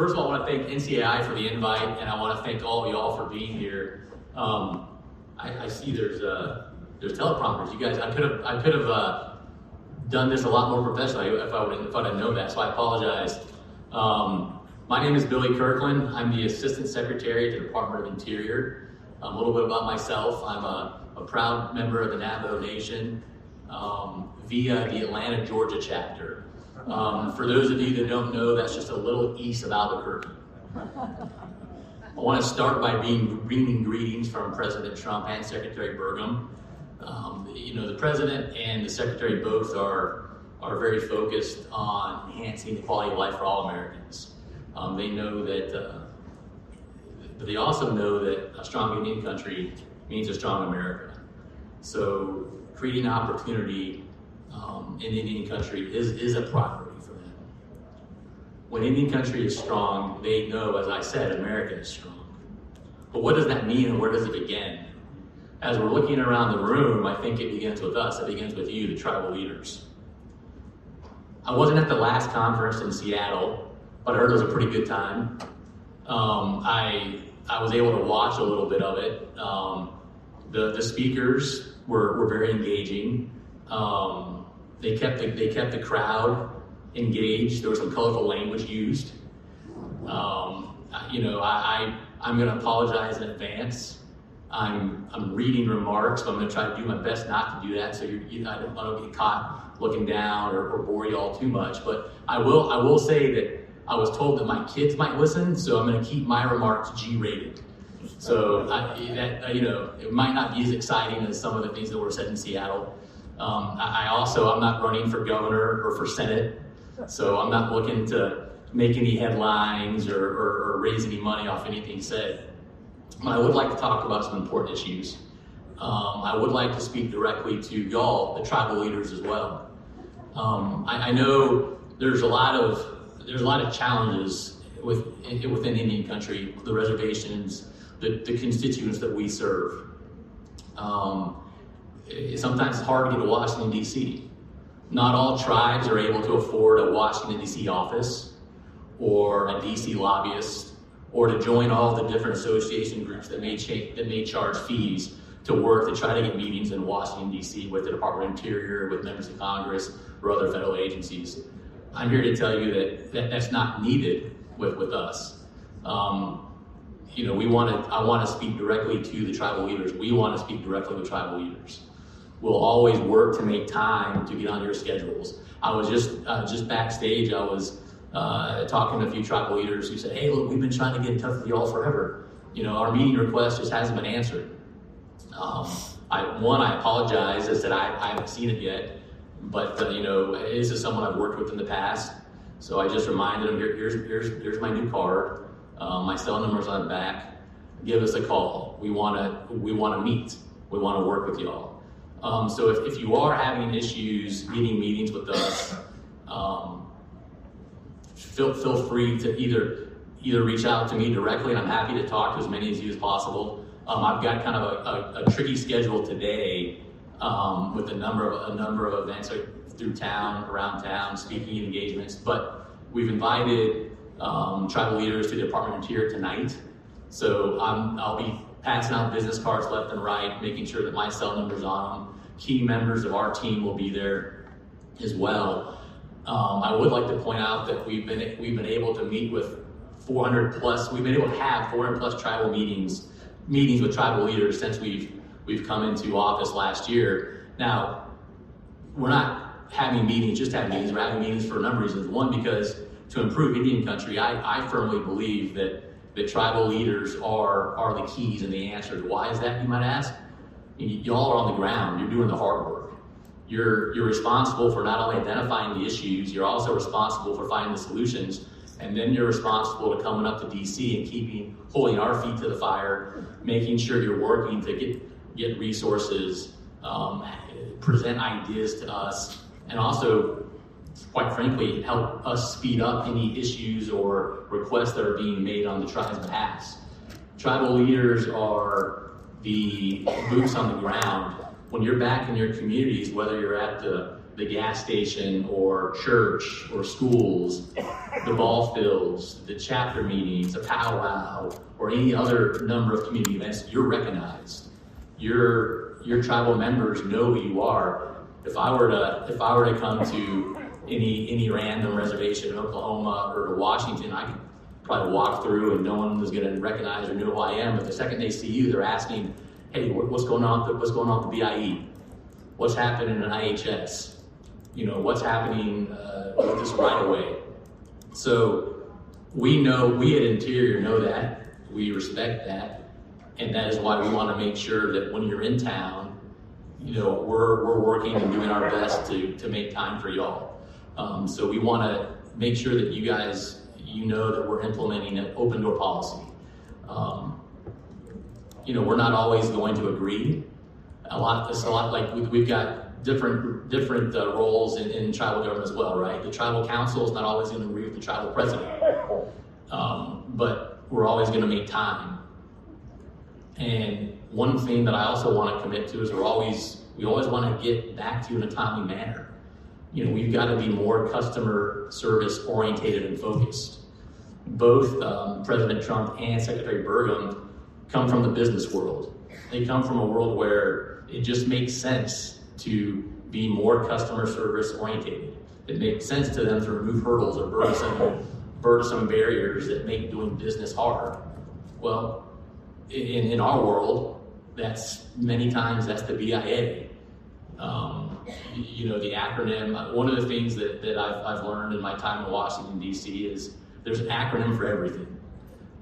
First of all, I want to thank NCAI for the invite, and I want to thank all of y'all for being here. I see there's teleprompters. You guys, I could have done this a lot more professionally if I didn't know that. So I apologize. My name is Billy Kirkland. I'm the Assistant Secretary at the Department of Interior. A little bit about myself. I'm a proud member of the Navajo Nation via the Atlanta, Georgia chapter. For those of you that don't know, that's just a little east of Albuquerque. I want to start by bringing greetings from President Trump and Secretary Burgum. The President and the Secretary both are very focused on enhancing the quality of life for all Americans. They know that, but they also know that a strong Indian country means a strong America. So creating opportunity in Indian country is a priority for them. When Indian country is strong, they know, as I said, America is strong. But what does that mean, and where does it begin? As we're looking around the room, I think it begins with us. It begins with you, the tribal leaders. I wasn't at the last conference in Seattle, but I heard it was a pretty good time. I was able to watch a little bit of it. The speakers were very engaging. They kept the crowd engaged. There was some colorful language used. I'm going to apologize in advance. I'm reading remarks, but I'm going to try to do my best not to do that, so I don't get caught looking down or bore you all too much. But I will say that I was told that my kids might listen, so I'm going to keep my remarks G-rated. So it might not be as exciting as some of the things that were said in Seattle. I'm not running for governor or for Senate, so I'm not looking to make any headlines or raise any money off anything said. But I would like to talk about some important issues. I would like to speak directly to y'all, the tribal leaders, as well. I know there's a lot of challenges within Indian country, the reservations, the constituents that we serve. Sometimes it's hard to get to Washington, D.C. Not all tribes are able to afford a Washington, D.C. office or a D.C. lobbyist, or to join all the different association groups that may charge fees to work to try to get meetings in Washington, D.C. with the Department of Interior, with members of Congress, or other federal agencies. I'm here to tell you that's not needed with us. I want to speak directly to the tribal leaders. We want to speak directly with tribal leaders. We'll always work to make time to get on your schedules. I was just backstage. I was talking to a few tribal leaders who said, "Hey, look, we've been trying to get in touch with y'all forever. Our meeting request just hasn't been answered." I apologize. I said I haven't seen it yet, but this is someone I've worked with in the past. So I just reminded them, here's my new card. My cell number's on the back. Give us a call. We want to meet. We want to work with y'all. So if you are having issues getting meetings with us, feel free to either reach out to me directly, and I'm happy to talk to as many of you as possible. I've got kind of a tricky schedule today with a number of events around town, speaking engagements. But we've invited tribal leaders to the Department of Interior tonight. So I'll be passing out business cards left and right, making sure that my cell number's on them. Key members of our team will be there as well. I would like to point out that we've been able to meet with 400 plus. We've been able to have 400 plus tribal meetings with tribal leaders since we've come into office last year. Now, we're not having meetings, just having meetings. We're having meetings for a number of reasons. One, because to improve Indian country, I firmly believe that tribal leaders are the keys and the answers. Why is that, you might ask? Y'all are on the ground. You're doing the hard work. You're responsible for not only identifying the issues, you're also responsible for finding the solutions, and then you're responsible to coming up to DC and holding our feet to the fire, making sure you're working to get resources, present ideas to us, and also, quite frankly, help us speed up any issues or requests that are being made on the tribe's behalf. Tribal leaders are the boots on the ground. When you're back in your communities, whether you're at the gas station or church or schools, the ball fields, the chapter meetings, a powwow, or any other number of community events, you're recognized. Your tribal members know who you are. If I were to come to any random reservation in Oklahoma or to Washington, I could probably walk through and no one was going to recognize or know who I am. But the second they see you, they're asking, "Hey, what's going on? What's going on with the BIE? What's happening in IHS? What's happening with this right away?" So we at Interior know that, we respect that, and that is why we want to make sure that when you're in town, we're working and doing our best to make time for y'all. So we want to make sure that you guys, that we're implementing an open door policy. We're not always going to agree. It's a lot like we've got different roles in tribal government as well, right? The tribal council is not always going to agree with the tribal president, but we're always going to make time. And one thing that I also want to commit to is we always want to get back to you in a timely manner. We've got to be more customer service orientated and focused. Both President Trump and Secretary Burgum come from the business world. They come from a world where it just makes sense to be more customer service orientated. It makes sense to them to remove hurdles or burdensome barriers that make doing business hard. Well, in our world, many times that's the BIA. The acronym, one of the things that I've learned in my time in Washington, D.C. is there's an acronym for everything.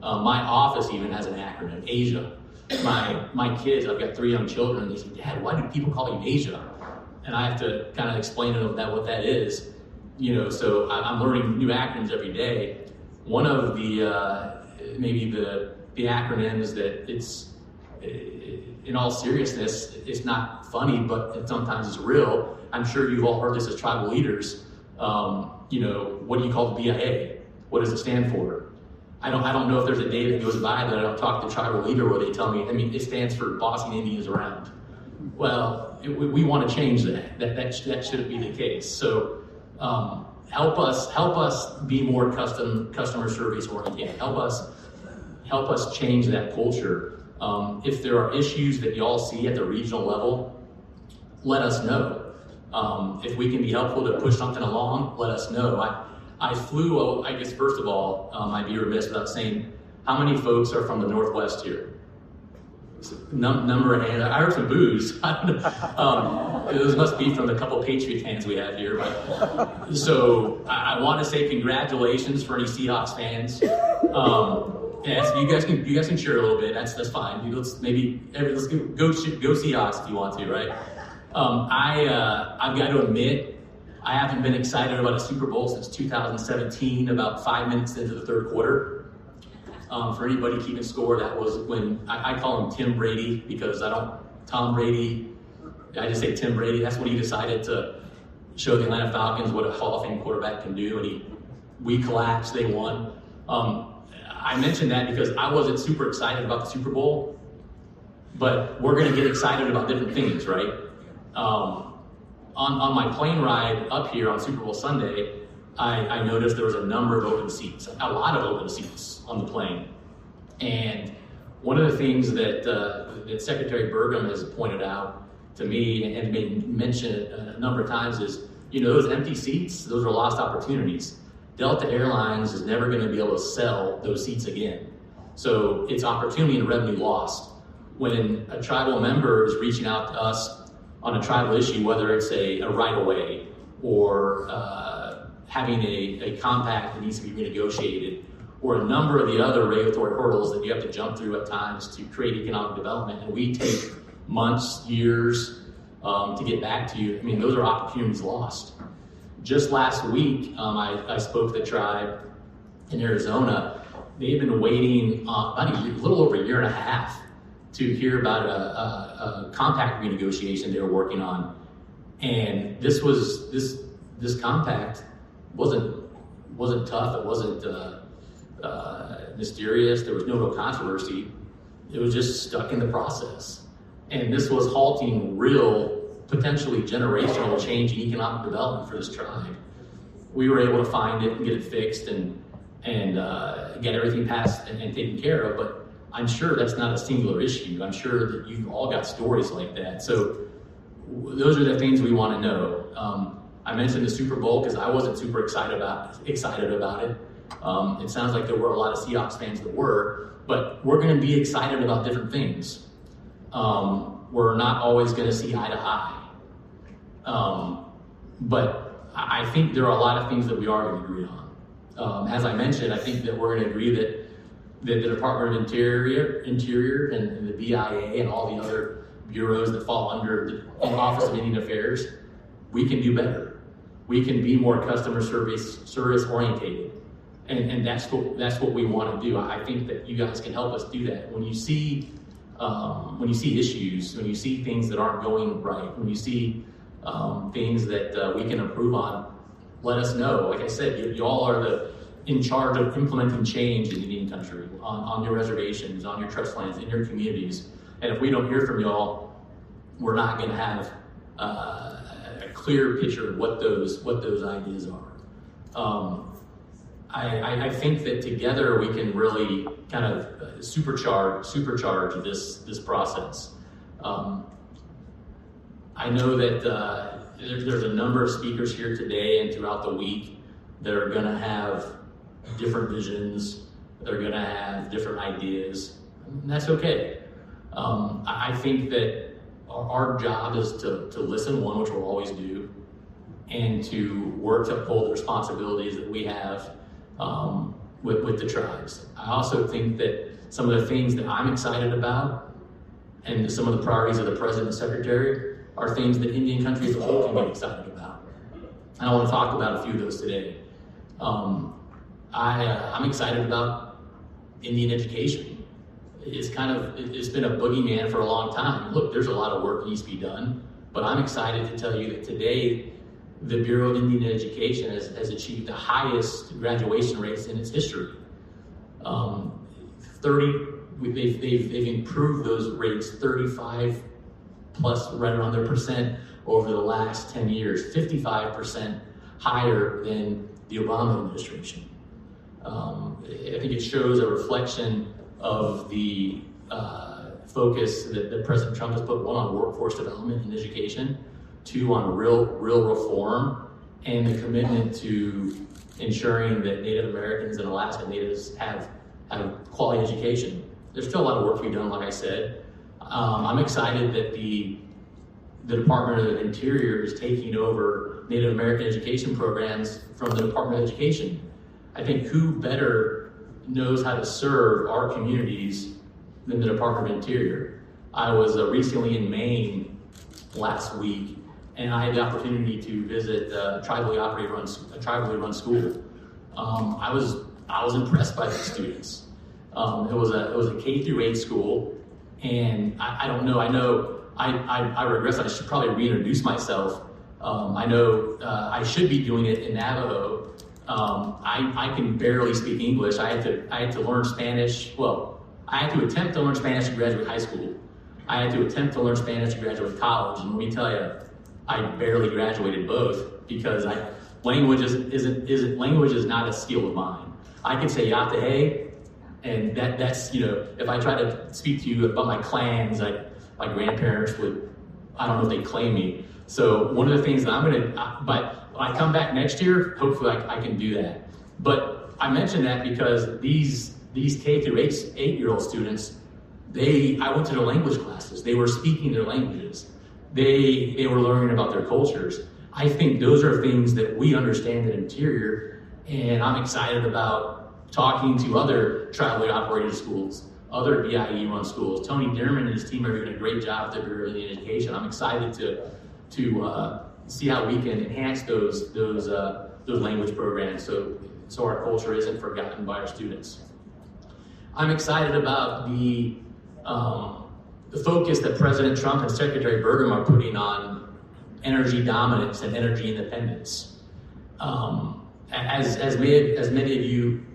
My office even has an acronym, Asia. My kids, I've got 3 young children, and they say, "Dad, why do people call you Asia?" And I have to kind of explain to them what that is. So I'm learning new acronyms every day. One of the maybe the acronyms that it's, in all seriousness, it's not funny, but sometimes it's real. I'm sure you've all heard this as tribal leaders. What do you call the BIA? What does it stand for? I don't know if there's a day that goes by that I don't talk to a tribal leader where they tell me, it stands for bossing Indians around. Well, we want to change that. That shouldn't be the case. So help us be more customer service oriented. Help us change that culture. If there are issues that y'all see at the regional level, let us know. If we can be helpful to push something along, let us know. I flew, I guess first of all, I'd be remiss without saying, how many folks are from the Northwest here? Number of hands. I heard some boos. Those must be from the couple Patriot fans we have here. But so I want to say congratulations for any Seahawks fans. Yes, you guys can cheer a little bit. That's fine. Let's go Seahawks if you want to, right? I've got to admit, I haven't been excited about a Super Bowl since 2017, about 5 minutes into the third quarter. For anybody keeping score, that was when I call him Tim Brady because Tom Brady, I just say Tim Brady. That's when he decided to show the Atlanta Falcons what a Hall of Fame quarterback can do, and we collapsed, they won. I mentioned that because I wasn't super excited about the Super Bowl, but we're going to get excited about different things, right? On my plane ride up here on Super Bowl Sunday, I noticed there was a number of open seats, a lot of open seats on the plane. And one of the things that Secretary Burgum has pointed out to me and made mention a number of times is, those empty seats, those are lost opportunities. Delta Airlines is never going to be able to sell those seats again. So it's opportunity and revenue lost. When a tribal member is reaching out to us on a tribal issue, whether it's a right-of-way or having a compact that needs to be renegotiated, or a number of the other regulatory hurdles that you have to jump through at times to create economic development, and we take months, years to get back to you, those are opportunities lost. Just last week, I spoke to the tribe in Arizona. They've been waiting about a little over a year and a half to hear about a compact renegotiation they were working on. And this compact wasn't tough. It wasn't mysterious. There was no real controversy. It was just stuck in the process. And this was halting real, potentially generational change in economic development for this tribe. we were able to find it and get it fixed and get everything passed and taken care of. But I'm sure that's not a singular issue. I'm sure that you've all got stories like that. So those are the things we want to know. I mentioned the Super Bowl because I wasn't super excited about it. It sounds like there were a lot of Seahawks fans that were, but we're going to be excited about different things. We're not always going to see eye to eye. But I think there are a lot of things that we are going to agree on. As I mentioned, I think that we're going to agree that the Department of Interior and the BIA and all the other bureaus that fall under the Office of Indian Affairs, we can do better. We can be more customer service orientated. And that's what we want to do. I think that you guys can help us do that. When you see issues, when you see things that aren't going right, when you see things that we can improve on, let us know. Like I said, you all are in charge of implementing change in Indian country, on your reservations, on your trust lands, in your communities. And if we don't hear from y'all, we're not going to have a clear picture of what those ideas are. I think that together we can really kind of supercharge this process. I know that there's a number of speakers here today and throughout the week that are going to have different visions, they're going to have different ideas, and that's okay. I think that our job is to listen, one, which we'll always do, and to work to uphold the responsibilities that we have with the tribes. I also think that some of the things that I'm excited about and some of the priorities of the President and Secretary are things that Indian country as a whole can get excited about. And I want to talk about a few of those today. I'm excited about Indian education. It's been a boogeyman for a long time. Look, there's a lot of work that needs to be done, but I'm excited to tell you that today the Bureau of Indian Education has achieved the highest graduation rates in its history. They've improved those rates 35 plus, right around their percent over the last 10 years, 55% higher than the Obama administration. I think it shows a reflection of the focus that President Trump has put, one, on workforce development and education, two, on real reform, and the commitment to ensuring that Native Americans and Alaska Natives have quality education. There's still a lot of work to be done, like I said. I'm excited that the Department of Interior is taking over Native American education programs from the Department of Education. I think who better knows how to serve our communities than the Department of Interior. I was recently in Maine last week, and I had the opportunity to visit a tribally run school. I was impressed by the students. It was a K through 8 school, and I don't know. I regress. I should probably reintroduce myself. I know I should be doing it in Navajo. I can barely speak English. I had to learn Spanish. Well, I had to attempt to learn Spanish to graduate high school. I had to attempt to learn Spanish to graduate college, and let me tell you, I barely graduated both because language is not a skill of mine. I can say yata hey, and that's if I try to speak to you about my clans, my grandparents would, I don't know if they'd claim me. So one of the things that but when I come back next year, hopefully I can do that. But I mention that because these K through 8-year-old students, I went to their language classes. They were speaking their languages. They were learning about their cultures. I think those are things that we understand at Interior, and I'm excited about talking to other tribally operated schools, other BIE-run schools. Tony Dearman and his team are doing a great job at the Bureau of Indian Education. I'm excited to see how we can enhance those language programs so our culture isn't forgotten by our students. I'm excited about the focus that President Trump and Secretary Burgum are putting on energy dominance and energy independence. As many of you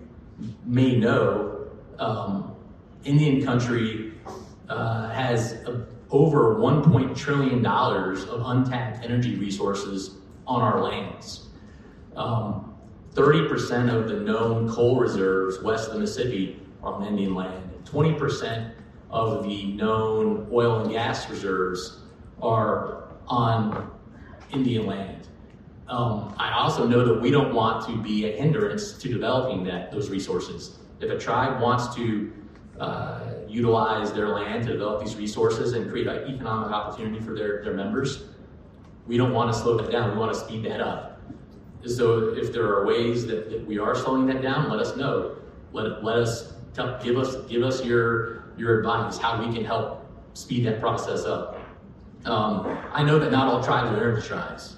may know, Indian country has over $1 trillion of untapped energy resources on our lands. 30% of the known coal reserves west of the Mississippi are on Indian land. 20% of the known oil and gas reserves are on Indian land. I also know that we don't want to be a hindrance to developing those resources. If a tribe wants to utilize their land to develop these resources and create an economic opportunity for their members, we don't want to slow that down. We want to speed that up. So if there are ways that we are slowing that down, let us know. Give us your advice, how we can help speed that process up. I know that not all tribes are energy tribes.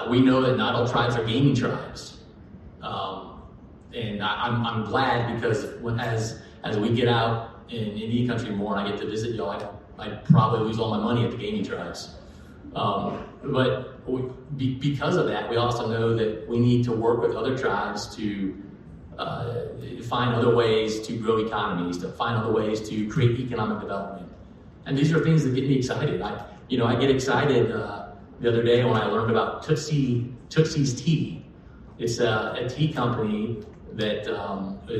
We know that not all tribes are gaming tribes. And I'm glad, because as we get out in Indian country more and I get to visit y'all, I'd probably lose all my money at the gaming tribes. But because of that, we also know that we need to work with other tribes to find other ways to grow economies, to find other ways to create economic development. And these are things that get me excited. I get excited the other day when I learned about Tootsie's Tea. It's a tea company that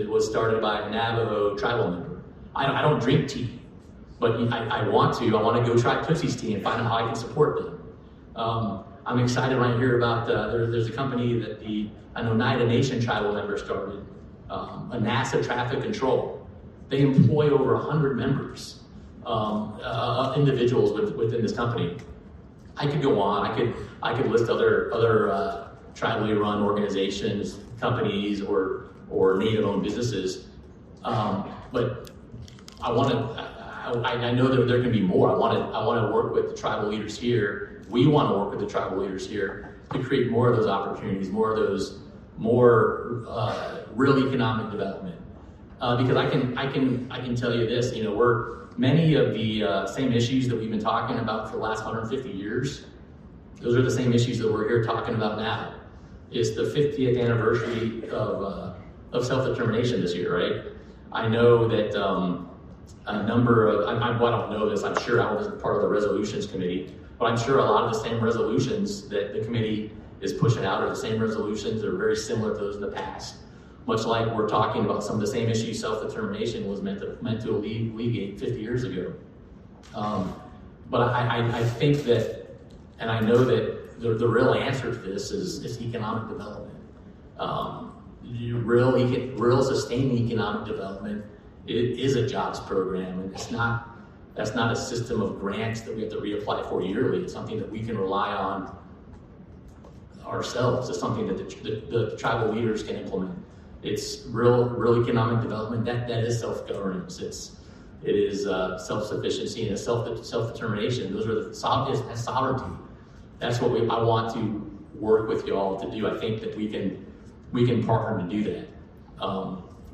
was started by a Navajo tribal member. I don't drink tea, but I want to go try Tootsie's Tea and find out how I can support them. I'm excited when I hear about, there's a company that the Navajo Nation tribal member started, a NASA traffic control. They employ over 100 members, individuals within this company. I could go on. I could list other tribally run organizations, companies, or native-owned businesses. But I know that there can be more. I want to work with the tribal leaders here. We want to work with the tribal leaders here to create more of those opportunities, more real economic development. Because I can tell you this, many of the same issues that we've been talking about for the last 150 years, those are the same issues that we're here talking about now. It's the 50th anniversary of self-determination this year, right? I know that a number of, I don't know this, I'm sure I wasn't part of the resolutions committee, but I'm sure a lot of the same resolutions that the committee is pushing out are the same resolutions that are very similar to those in the past. Much like we're talking about some of the same issues self-determination was meant to alleviate 50 years ago. But I think that, and I know that the real answer to this is economic development. Real sustaining economic development is a jobs program, and that's not a system of grants that we have to reapply for yearly. It's something that we can rely on ourselves. It's something that the tribal leaders can implement. It's real economic development. That is self-governance. It is self-sufficiency and self-determination. Those are that's sovereignty. That's what I want to work with y'all to do. I think that we can partner to do that.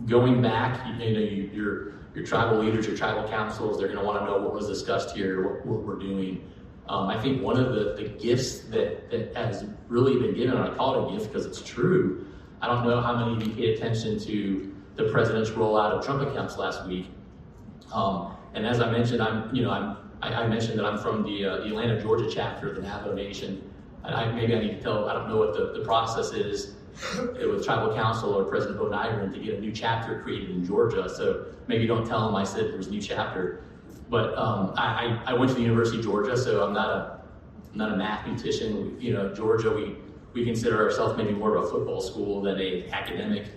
Going back, your tribal leaders, your tribal councils, they're going to want to know what was discussed here, what we're doing. I think one of the gifts that has really been given, and I call it a gift because it's true. I don't know how many of you paid attention to the president's rollout of Trump accounts last week. And as I mentioned, I mentioned that I'm from the Atlanta, Georgia chapter of the Navajo Nation. And maybe I need to tell, I don't know what the process is with tribal council or President Bo Nygren to get a new chapter created in Georgia. So maybe don't tell them I said there was a new chapter. But I went to the University of Georgia, so I'm not a mathematician. Georgia, we consider ourselves maybe more of a football school than a academic,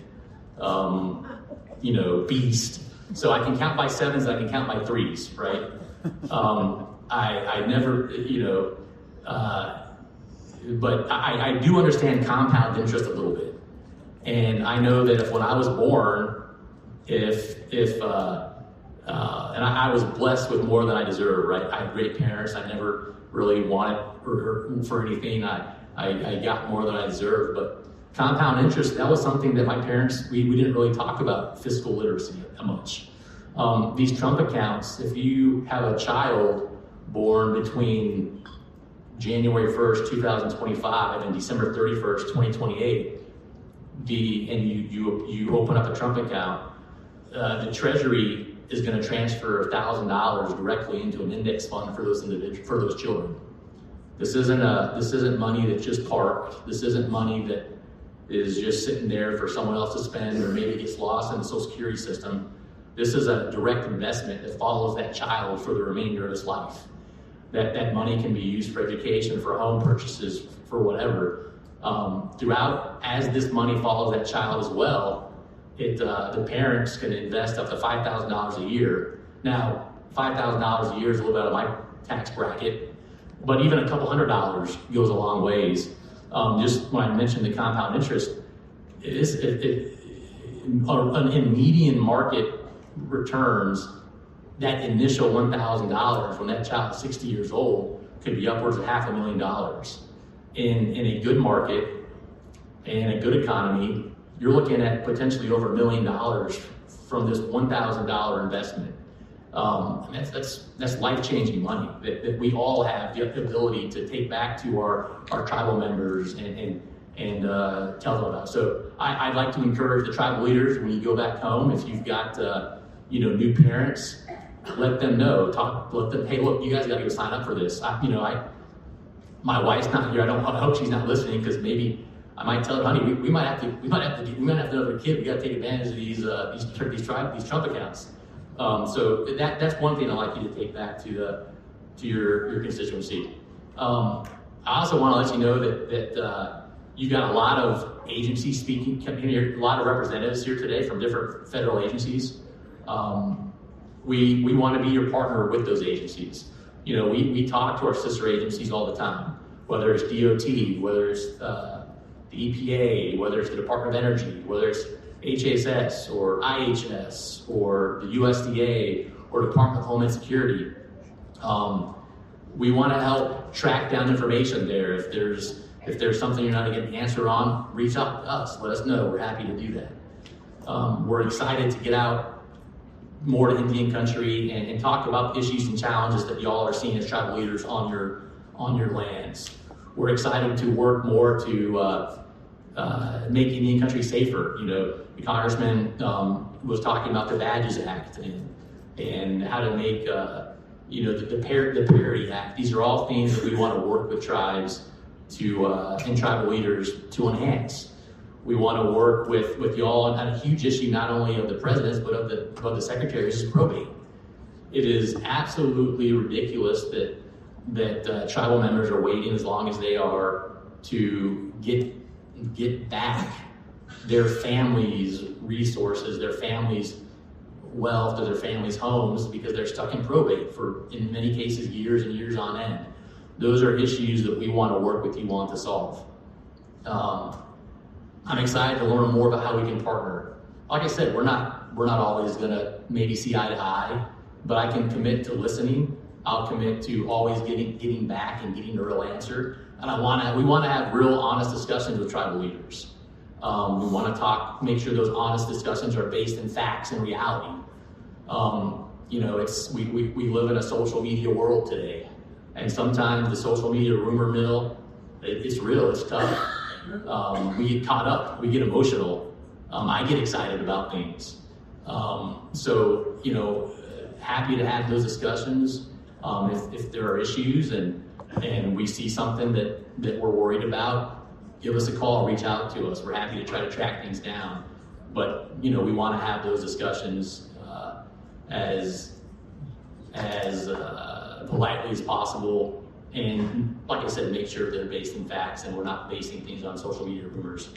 beast. So I can count by sevens, I can count by threes, right? I never, but I do understand compound interest a little bit. And I know that when I was born, and I was blessed with more than I deserved, right? I had great parents. I never really wanted for anything. I got more than I deserved, but compound interest, that was something that my parents, we didn't really talk about fiscal literacy that much. These Trump accounts, if you have a child born between January 1st, 2025 and December 31st, 2028, and you open up a Trump account, the Treasury is going to transfer $1,000 directly into an index fund for those children. This isn't money that's just parked. This isn't money that is just sitting there for someone else to spend or maybe gets lost in the Social Security system. This is a direct investment that follows that child for the remainder of his life. That money can be used for education, for home purchases, for whatever. Throughout, as this money follows that child as well, the parents can invest up to $5,000 a year. Now, $5,000 a year is a little bit out of my tax bracket, but even a couple $100 goes a long ways. Just when I mentioned the compound interest, in median market returns, that initial $1,000 when that child is 60 years old could be upwards of $500,000. In a good market and a good economy, you're looking at potentially over $1 million from this $1,000 investment. And that's life-changing money that we all have the ability to take back to our tribal members and tell them about. So I'd like to encourage the tribal leaders, when you go back home, if you've got new parents, let them know. Let them, hey, look, you guys got to go sign up for this. My wife's not here. I hope she's not listening, because maybe I might tell her, honey, we might have to have another kid. We got to take advantage of these Trump accounts. So that's one thing I'd like you to take back to your constituency. I also want to let you know that you've got a lot of agencies speaking here, a lot of representatives here today from different federal agencies. We want to be your partner with those agencies. We talk to our sister agencies all the time, whether it's DOT, whether it's the EPA, whether it's the Department of Energy, whether it's HHS or IHS or the USDA or Department of Homeland Security. We want to help track down information there. If there's something you're not getting an answer on, reach out to us. Let us know. We're happy to do that. We're excited to get out more to Indian country and talk about issues and challenges that y'all are seeing as tribal leaders on your lands. We're excited to work more to make Indian country safer. The congressman was talking about the Badges Act and how to make the Parity Act. These are all things that we want to work with tribes and tribal leaders to enhance. We want to work with y'all on a huge issue, not only of the presidents, but of the secretaries, is probate. It is absolutely ridiculous that tribal members are waiting as long as they are to get back their families' resources, their families' wealth, or their families' homes, because they're stuck in probate for, in many cases, years and years on end. Those are issues that we want to work with you on to solve. I'm excited to learn more about how we can partner. Like I said, we're not always gonna maybe see eye to eye, but I can commit to listening. I'll commit to always getting back and getting a real answer. And we want to have real honest discussions with tribal leaders. We want to make sure those honest discussions are based in facts and reality. We live in a social media world today, and sometimes the social media rumor mill, it's real, it's tough. We get caught up, we get emotional. I get excited about things. Happy to have those discussions. If there are issues and we see something that we're worried about, give us a call, reach out to us. We're happy to try to track things down. But we want to have those discussions as politely as possible. And like I said, make sure they're based in facts and we're not basing things on social media rumors.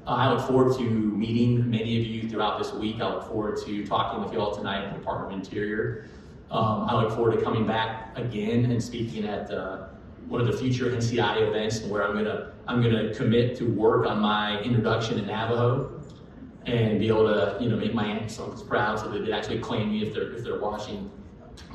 I look forward to meeting many of you throughout this week. I look forward to talking with you all tonight at the Department of Interior. I look forward to coming back again and speaking at one of the future NCAI events, where I'm gonna commit to work on my introduction to Navajo and be able to make my aunts and uncles proud, so that they actually claim me if they're watching.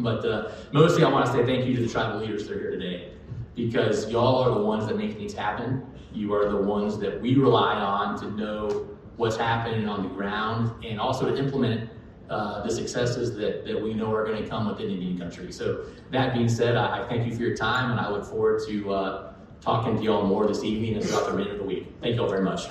But mostly I want to say thank you to the tribal leaders that are here today, because y'all are the ones that make things happen. You are the ones that we rely on to know what's happening on the ground, and also to implement the successes that we know are going to come within Indian country. So that being said, I thank you for your time, and I look forward to talking to y'all more this evening and throughout the remainder of the week. Thank you all very much.